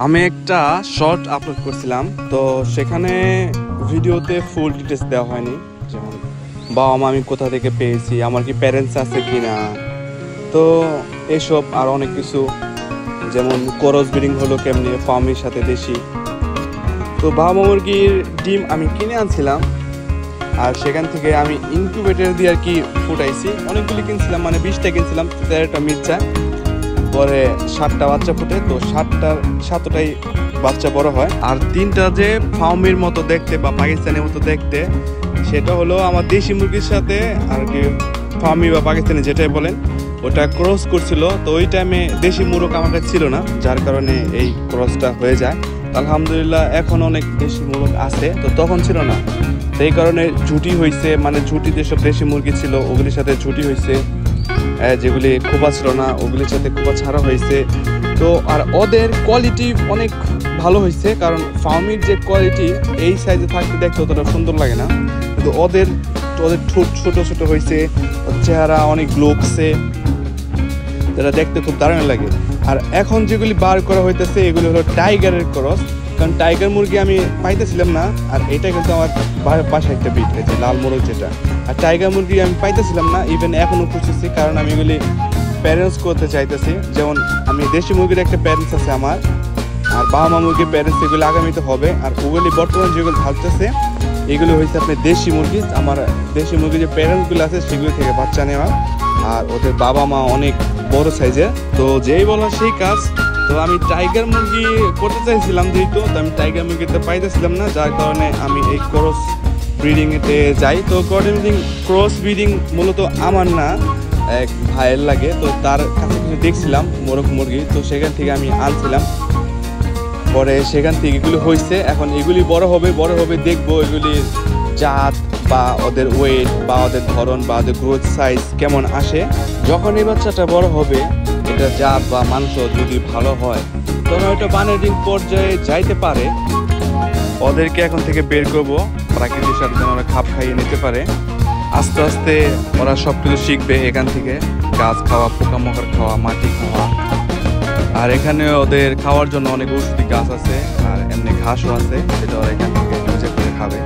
আমি একটা short upload করছিলাম, তো সেখানে ভিডিওতে ফুল ডিটেলস দেওয়া হয়নি, যেমন বাবা মা আমি কোথা থেকে পেয়েছি, আমার কি প্যারেন্টস আছে কি না, তো এসব আর অনেক কিছু, যেমন ক্রস ব্রিডিং হলো কেমনি ফার্মের সাথে দেশি। তো বাবা মুরগির ডিম আমি কিনে আনছিলাম, আর সেখান থেকে আমি ইনকিউবেটর দিয়ে আর কি ফুটাইছি। অনেকগুলি কিনছিলাম, মানে 20টা কিনছিলাম, 13টা মির্চা, পরে 7টা বাচ্চা ফুটে, তো 7টাই বাচ্চা বড় হয়। আর 3টা যে ফার্মের মতো দেখতে বা পাকিস্তানের মতো দেখতে, সেটা হলো আমার দেশি মুরগির সাথে আর কি ফার্মি বা পাকিস্তানি যেটাই বলেন ওটা ক্রস করছিল। তো ওই টাইমে দেশি মুরগ আমার কাছে ছিল না, যার কারণে এই ক্রসটা হয়ে যায়। আলহামদুলিল্লাহ এখন অনেক দেশি মুরগ আছে, তো তখন ছিল না, সেই কারণে ঝুটি হয়েছে, মানে ঝুটি যেসব দেশি মুরগি ছিল ওগুলির সাথে ঝুটি হয়েছে, যেগুলি খোপা ছিল না ওগুলির সাথে খোপা ছাড়া হয়েছে। তো আর ওদের কোয়ালিটি অনেক ভালো হয়েছে, কারণ ফার্মির যে কোয়ালিটি এই সাইজে থাকতে দেখতে অতটা সুন্দর লাগে না, কিন্তু ওদের ঠোঁট ছোট ছোট হয়েছে, চেহারা অনেক গ্লোকসে, যেটা দেখতে খুব দারুণ লাগে। আর এখন যেগুলি বার করা হইতেছে এগুলি হলো টাইগারের ক্রস, কারণ টাইগার মুরগি আমি পাইতেছিলাম না। আর এটা কিন্তু আমার বাসায় একটা বিট, এই যে লাল মোরগ যেটা, আর টাইগার মুরগি আমি পাইতেছিলাম না, ইভেন এখনও খুঁজতেছি, কারণ আমি এগুলি প্যারেন্টস করতে চাইতেছি। যেমন আমি দেশি মুরগির একটা প্যারেন্টস আছে আমার, আর বাবা মা মুরগির প্যারেন্টস এগুলি আগামীতে হবে। আর ওগুলি বর্তমানে যেগুলো ঢালতেছে এগুলো হয়েছে আপনার দেশি মুরগি। আমার দেশি মুরগির যে প্যারেন্টসগুলো আছে সেগুলি থেকে বাচ্চা নেওয়া, আর ওদের বাবা মা অনেক বড় সাইজের, তো যেই বলা সেই কাজ। তো আমি টাইগার মুরগি করতে চাইছিলাম, যেহেতু তো আমি টাইগার মুরগিতে পাইতেছিলাম না, যার কারণে আমি এই ক্রস ব্রিডিংয়েতে যাই। তো ক্রস ব্রিডিং মূলত আমার না, এক ভাইয়ের লাগে, তো তার কাছে কিছু দেখছিলাম মোরগ মুরগি, তো সেখান থেকে আমি আনছিলাম। পরে সেখান থেকে এগুলি হয়েছে, এখন এগুলি বড় হবে দেখবো এগুলির জাত বা ওদের ওয়েট বা ওদের ধরন বা ওদের গ্রোথ সাইজ কেমন আসে। যখন এই বাচ্চাটা বড় হবে, এটা জাত বা মাংস যদি ভালো হয় তখন ওইটা বার্ডিং পর্যায়ে যাইতে পারে। ওদেরকে এখন থেকে বের করবো প্রাকৃতিক সাথে, যেন ওরা খাপ খাইয়ে নিতে পারে। আস্তে আস্তে ওরা সব কিছু শিখবে এখান থেকে, গাছ খাওয়া, পোকামাকড় খাওয়া, মাটি খাওয়া। আর এখানে ওদের খাওয়ার জন্য অনেক ঔষধি গাছ আছে, আর এমনি ঘাসও আছে, যেটা ওরা এখান থেকে খুঁজে খুঁজে খাবে।